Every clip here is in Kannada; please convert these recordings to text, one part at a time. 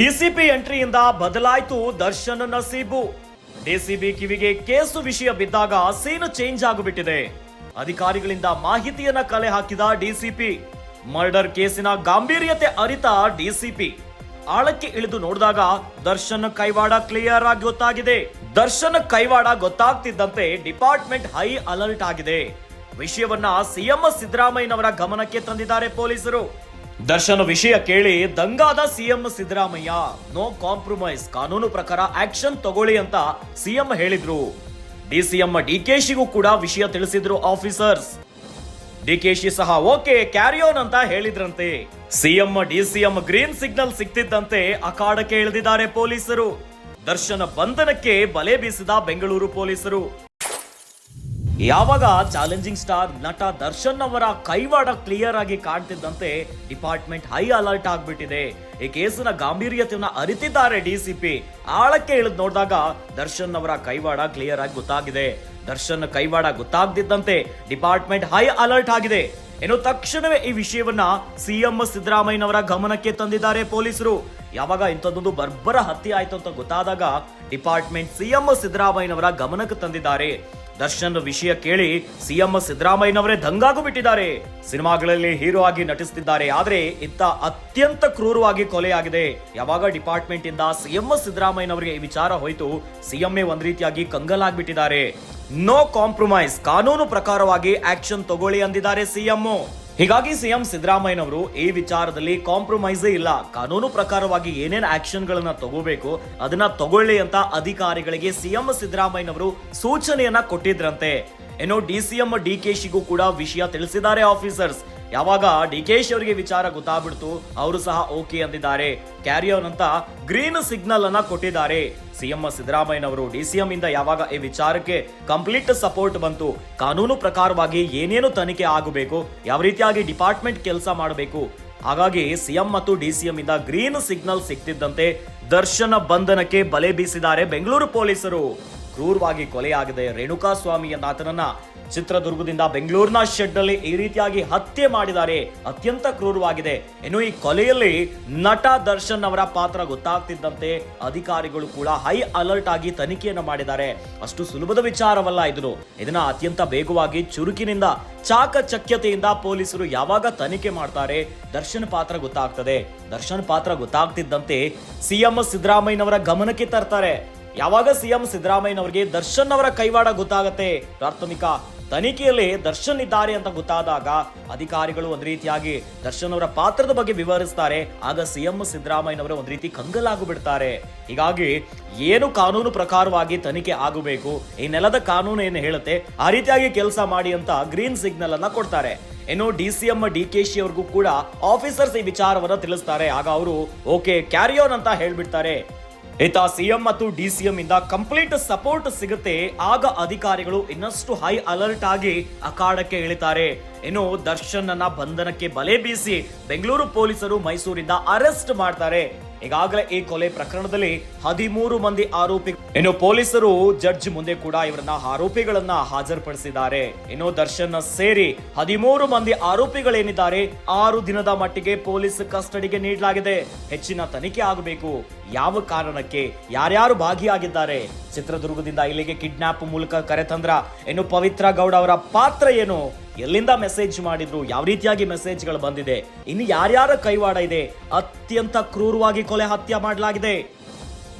ಡಿಸಿಪಿ ಎಂಟ್ರಿಯಿಂದ ಬದಲಾಯಿತು ದರ್ಶನ್ ನಸೀಬು. ಡಿಸಿಬಿ ಕಿವಿಗೆ ಕೇಸು ವಿಷಯ ಬಿದ್ದಾಗ ಸೀನ್ ಚೇಂಜ್ ಆಗಿಬಿಟ್ಟಿದೆ. ಅಧಿಕಾರಿಗಳಿಂದ ಮಾಹಿತಿಯನ್ನ ಕಲೆ ಹಾಕಿದ ಡಿಸಿಪಿ. ಮರ್ಡರ್ ಕೇಸಿನ ಗಾಂಭೀರ್ಯತೆ ಅರಿತ ಡಿಸಿಪಿ ಆಳಕ್ಕೆ ಇಳಿದು ನೋಡಿದಾಗ ದರ್ಶನ್ ಕೈವಾಡ ಕ್ಲಿಯರ್ ಆಗಿ ಗೊತ್ತಾಗಿದೆ. ದರ್ಶನ್ ಕೈವಾಡ ಗೊತ್ತಾಗ್ತಿದ್ದಂತೆ ಡಿಪಾರ್ಟ್ಮೆಂಟ್ ಹೈ ಅಲರ್ಟ್ ಆಗಿದೆ. ವಿಷಯವನ್ನ ಸಿಎಂ ಸಿದ್ದರಾಮಯ್ಯನವರ ಗಮನಕ್ಕೆ ತಂದಿದ್ದಾರೆ ಪೊಲೀಸರು. ದರ್ಶನ್ ವಿಷಯ ಕೇಳಿ ದಂಗಾದ ಸಿಎಂ ಸಿದ್ದರಾಮಯ್ಯ. ನೋ ಕಾಂಪ್ರಮೈಸ್, ಕಾನೂನು ಪ್ರಕಾರ ಆಕ್ಷನ್ ತಗೊಳ್ಳಿ ಅಂತ ಸಿಎಂ ಹೇಳಿದ್ರು. ಡಿಸಿಎಂ ಡಿಕೆಶಿಗೂ ಕೂಡ ವಿಷಯ ತಿಳಿಸಿದ್ರು ಆಫೀಸರ್ಸ್. ಡಿಕೆಶಿ ಸಹ ಓಕೆ ಕ್ಯಾರಿ ಆನ್ ಅಂತ ಹೇಳಿದ್ರಂತೆ. ಸಿಎಂ ಡಿಸಿಎಂ ಗ್ರೀನ್ ಸಿಗ್ನಲ್ ಸಿಕ್ತಿದ್ದಂತೆ ಅಖಾಡಕ್ಕೆ ಇಳಿದಿದ್ದಾರೆ ಪೊಲೀಸರು. ದರ್ಶನ್ ಬಂಧನಕ್ಕೆ ಬಲೆ ಬೀಸಿದ ಬೆಂಗಳೂರು ಪೊಲೀಸರು. ಯಾವಾಗ ಚಾಲೆಂಜಿಂಗ್ ಸ್ಟಾರ್ ನಟ ದರ್ಶನ್ ಅವರ ಕೈವಾಡ ಕ್ಲಿಯರ್ ಆಗಿ ಕಾಣ್ತಿದ್ದಂತೆ ಡಿಪಾರ್ಟ್ಮೆಂಟ್ ಹೈ ಅಲರ್ಟ್ ಆಗ್ಬಿಟ್ಟಿದೆ. ಈ ಕೇಸಿನ ಗಾಂಭೀರ್ಯತೆಯನ್ನ ಅರಿತಿದ್ದಾರೆ ಡಿಸಿಪಿ. ಆಳಕ್ಕೆ ಇಳಿದು ನೋಡಿದಾಗ ದರ್ಶನ್ ಅವರ ಕೈವಾಡ ಕ್ಲಿಯರ್ ಆಗಿ ಗೊತ್ತಾಗಿದೆ. ದರ್ಶನ್ ಕೈವಾಡ ಗೊತ್ತಾಗ್ತಿದ್ದಂತೆ ಡಿಪಾರ್ಟ್ಮೆಂಟ್ ಹೈ ಅಲರ್ಟ್ ಆಗಿದೆ. ಇನ್ನು ತಕ್ಷಣವೇ ಈ ವಿಷಯವನ್ನ ಸಿಎಂ ಸಿದ್ದರಾಮಯ್ಯನವರ ಗಮನಕ್ಕೆ ತಂದಿದ್ದಾರೆ ಪೊಲೀಸರು. ಯಾವಾಗ ಇಂಥದ್ದೊಂದು ಬರ್ಬರ ಹತ್ಯೆ ಆಯ್ತು ಅಂತ ಗೊತ್ತಾದಾಗ ಡಿಪಾರ್ಟ್ಮೆಂಟ್ ಸಿಎಂ ಸಿದ್ದರಾಮಯ್ಯನವರ ಗಮನಕ್ಕೆ ತಂದಿದ್ದಾರೆ. ದರ್ಶನ್ ವಿಷಯ ಕೇಳಿ ಸಿಎಂ ಸಿದ್ದರಾಮಯ್ಯನವರೇ ದಂಗಾಗು ಬಿಟ್ಟಿದ್ದಾರೆ. ಸಿನಿಮಾಗಳಲ್ಲಿ ಹೀರೋ ಆಗಿ ನಟಿಸುತ್ತಿದ್ದಾರೆ, ಆದ್ರೆ ಇತ್ತ ಅತ್ಯಂತ ಕ್ರೂರವಾಗಿ ಕೊಲೆಯಾಗಿದೆ. ಯಾವಾಗ ಡಿಪಾರ್ಟ್ಮೆಂಟ್ ಇಂದ ಸಿಎಂ ಸಿದ್ದರಾಮಯ್ಯನವರಿಗೆ ಈ ವಿಚಾರ ಹೋಯ್ತು, ಸಿಎಂಎ ಒಂದ್ ರೀತಿಯಾಗಿ ಕಂಗಲಾಗ್ಬಿಟ್ಟಿದ್ದಾರೆ. ನೋ ಕಾಂಪ್ರಮೈಸ್, ಕಾನೂನು ಪ್ರಕಾರವಾಗಿ ಆಕ್ಷನ್ ತಗೊಳ್ಳಿ ಅಂದಿದ್ದಾರೆ ಸಿಎಂ. ಹೀಗಾಗಿ ಸಿಎಂ ಸಿದ್ದರಾಮಯ್ಯನವರು ಈ ವಿಚಾರದಲ್ಲಿ ಕಾಂಪ್ರಮೈಸೇ ಇಲ್ಲ. ಕಾನೂನು ಪ್ರಕಾರವಾಗಿ ಏನೇನ್ ಆಕ್ಷನ್ ಗಳನ್ನ ತಗೋಬೇಕು ಅದನ್ನ ತಗೊಳ್ಳಿ ಅಂತ ಅಧಿಕಾರಿಗಳಿಗೆ ಸಿಎಂ ಸಿದ್ದರಾಮಯ್ಯನವರು ಸೂಚನೆಯನ್ನ ಕೊಟ್ಟಿದ್ರಂತೆ. ಏನೋ ಡಿಸಿಎಂ ಡಿಕೆಶಿಗೂ ಕೂಡ ವಿಷಯ ತಿಳಿಸಿದ್ದಾರೆ ಆಫೀಸರ್ಸ್. ಯಾವಾಗ ಡಿಕೆಶಿ ಅವರಿಗೆ ವಿಚಾರ ಗೊತ್ತಾಗ್ಬಿಡ್ತು, ಅವರು ಸಹ ಓಕೆ ಅಂದಿದ್ದಾರೆ. ಕ್ಯಾರಿ ಆನ್ ಅಂತ ಗ್ರೀನ್ ಸಿಗ್ನಲ್ ಅನ್ನ ಕೊಟ್ಟಿದ್ದಾರೆ. ಸಿಎಂ ಸಿದ್ದರಾಮಯ್ಯನವರು ಡಿಸಿಎಂ ಇಂದ ಯಾವಾಗ ಈ ವಿಚಾರಕ್ಕೆ ಕಂಪ್ಲೀಟ್ ಸಪೋರ್ಟ್ ಬಂತು, ಕಾನೂನು ಪ್ರಕಾರವಾಗಿ ಏನೇನು ತನಿಖೆ ಆಗಬೇಕು, ಯಾವ ರೀತಿಯಾಗಿ ಡಿಪಾರ್ಟ್ಮೆಂಟ್ ಕೆಲಸ ಮಾಡಬೇಕು, ಹಾಗಾಗಿ ಸಿಎಂ ಮತ್ತು ಡಿಸಿಎಂ ಇಂದ ಗ್ರೀನ್ ಸಿಗ್ನಲ್ ಸಿಗ್ತಿದ್ದಂತೆ ದರ್ಶನ್ ಬಂಧನಕ್ಕೆ ಬಲೆ ಬೀಸಿದ್ದಾರೆ ಬೆಂಗಳೂರು ಪೊಲೀಸರು. ಕ್ರೂರವಾಗಿ ಕೊಲೆಯಾಗಿದೆ. ರೇಣುಕಾ ಸ್ವಾಮಿ ಆತನನ್ನ ಚಿತ್ರದುರ್ಗದಿಂದ ಬೆಂಗಳೂರಿನ ಶೆಡ್ ಅಲ್ಲಿ ಈ ರೀತಿಯಾಗಿ ಹತ್ಯೆ ಮಾಡಿದ್ದಾರೆ. ಅತ್ಯಂತ ಕ್ರೂರವಾಗಿದೆ. ಇನ್ನು ಈ ಕೊಲೆಯಲ್ಲಿ ನಟ ದರ್ಶನ್ ಅವರ ಪಾತ್ರ ಗೊತ್ತಾಗ್ತಿದ್ದಂತೆ ಅಧಿಕಾರಿಗಳು ಕೂಡ ಹೈ ಅಲರ್ಟ್ ಆಗಿ ತನಿಖೆಯನ್ನು ಮಾಡಿದ್ದಾರೆ. ಅಷ್ಟು ಸುಲಭದ ವಿಚಾರವಲ್ಲ ಇದು. ಇದನ್ನ ಅತ್ಯಂತ ವೇಗವಾಗಿ ಚುರುಕಿನಿಂದ ಚಾಕಚಕ್ಯತೆಯಿಂದ ಪೊಲೀಸರು ಯಾವಾಗ ತನಿಖೆ ಮಾಡ್ತಾರೆ ದರ್ಶನ್ ಪಾತ್ರ ಗೊತ್ತಾಗ್ತದೆ. ದರ್ಶನ್ ಪಾತ್ರ ಗೊತ್ತಾಗ್ತಿದ್ದಂತೆ ಸಿಎಂ ಸಿದ್ದರಾಮಯ್ಯನವರ ಗಮನಕ್ಕೆ ತರ್ತಾರೆ. ಯಾವಾಗ ಸಿಎಂ ಸಿದ್ದರಾಮಯ್ಯನವರಿಗೆ ದರ್ಶನ್ ಅವರ ಕೈವಾಡ ಗೊತ್ತಾಗತ್ತೆ, ಪ್ರಾಥಮಿಕ ತನಿಖೆಯಲ್ಲಿ ದರ್ಶನ್ ಇದ್ದಾರೆ ಅಂತ ಗೊತ್ತಾದಾಗ ಅಧಿಕಾರಿಗಳು ಒಂದ್ ರೀತಿಯಾಗಿ ದರ್ಶನ್ ಅವರ ಪಾತ್ರದ ಬಗ್ಗೆ ವಿವರಿಸ್ತಾರೆ. ಆಗ ಸಿಎಂ ಸಿದ್ದರಾಮಯ್ಯನವರು ಒಂದ್ ರೀತಿ ಕಂಗಲಾಗು ಬಿಡ್ತಾರೆ. ಹೀಗಾಗಿ ಏನು ಕಾನೂನು ಪ್ರಕಾರವಾಗಿ ತನಿಖೆ ಆಗಬೇಕು, ಈ ನೆಲದ ಕಾನೂನು ಏನು ಹೇಳುತ್ತೆ ಆ ರೀತಿಯಾಗಿ ಕೆಲಸ ಮಾಡಿ ಅಂತ ಗ್ರೀನ್ ಸಿಗ್ನಲ್ ಅನ್ನ ಕೊಡ್ತಾರೆ. ಇನ್ನು ಡಿಸಿಎಂ ಡಿಕೆಶಿ ಅವ್ರಿಗೂ ಕೂಡ ಆಫೀಸರ್ಸ್ ಈ ವಿಚಾರವನ್ನ ತಿಳಿಸ್ತಾರೆ. ಆಗ ಅವರು ಓಕೆ ಕ್ಯಾರಿ ಆನ್ ಅಂತ ಹೇಳ್ಬಿಡ್ತಾರೆ. ಈತ ಸಿಎಂ ಮತ್ತು ಡಿಸಿಎಂ ಇಂದ ಕಂಪ್ಲೀಟ್ ಸಪೋರ್ಟ್ ಸಿಗುತ್ತೆ. ಆಗ ಅಧಿಕಾರಿಗಳು ಇನ್ನಷ್ಟು ಹೈ ಅಲರ್ಟ್ ಆಗಿ ಅಖಾಡಕ್ಕೆ ಇಳಿತಾರೆ. ಇನ್ನು ದರ್ಶನ್ ಅನ್ನ ಬಂಧನಕ್ಕೆ ಬಲೆ ಬೀಸಿ ಬೆಂಗಳೂರು ಪೊಲೀಸರು ಮೈಸೂರಿಂದ ಅರೆಸ್ಟ್ ಮಾಡ್ತಾರೆ. ಈಗಾಗಲೇ ಈ ಕೊಲೆ ಪ್ರಕರಣದಲ್ಲಿ 13 ಮಂದಿ ಆರೋಪಿ. ಇನ್ನು ಪೊಲೀಸರು ಜಡ್ಜ್ ಮುಂದೆ ಕೂಡ ಇವರನ್ನ ಆರೋಪಿಗಳನ್ನ ಹಾಜರುಪಡಿಸಿದ್ದಾರೆ. ಇನ್ನು ದರ್ಶನ್ ಸೇರಿ 13 ಮಂದಿ ಆರೋಪಿಗಳೇನಿದ್ದಾರೆ 6 ದಿನದ ಮಟ್ಟಿಗೆ ಪೊಲೀಸ್ ಕಸ್ಟಡಿಗೆ ನೀಡಲಾಗಿದೆ. ಹೆಚ್ಚಿನ ತನಿಖೆ ಆಗಬೇಕು. ಯಾವ ಕಾರಣಕ್ಕೆ, ಯಾರ್ಯಾರು ಭಾಗಿಯಾಗಿದ್ದಾರೆ, ಚಿತ್ರದುರ್ಗದಿಂದ ಇಲ್ಲಿಗೆ ಕಿಡ್ನಾಪ್ ಮೂಲಕ ಕರೆತಂದ್ರ, ಇನ್ನು ಪವಿತ್ರ ಗೌಡ ಅವರ ಪಾತ್ರ ಏನು, ಎಲ್ಲಿಂದ ಮೆಸೇಜ್ ಮಾಡಿದ್ರು, ಯಾವ ರೀತಿಯಾಗಿ ಮೆಸೇಜ್ಗಳು ಬಂದಿದೆ, ಇನ್ನು ಯಾರ್ಯಾರ ಕೈವಾಡ ಇದೆ, ಅತ್ಯಂತ ಕ್ರೂರವಾಗಿ ಕೊಲೆ ಹತ್ಯೆ ಮಾಡಲಾಗಿದೆ.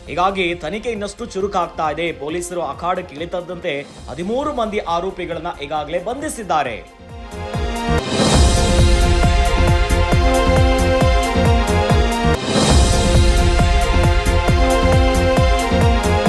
ಹೀಗಾಗಿ ತನಿಖೆ ಇನ್ನಷ್ಟು ಚುರುಕಾಗ್ತಾ ಇದೆ. ಪೊಲೀಸರು ಅಖಾಡಕ್ಕೆ ಇಳಿತದಂತೆ 13 ಮಂದಿ ಆರೋಪಿಗಳನ್ನ ಈಗಾಗಲೇ ಬಂಧಿಸಿದ್ದಾರೆ.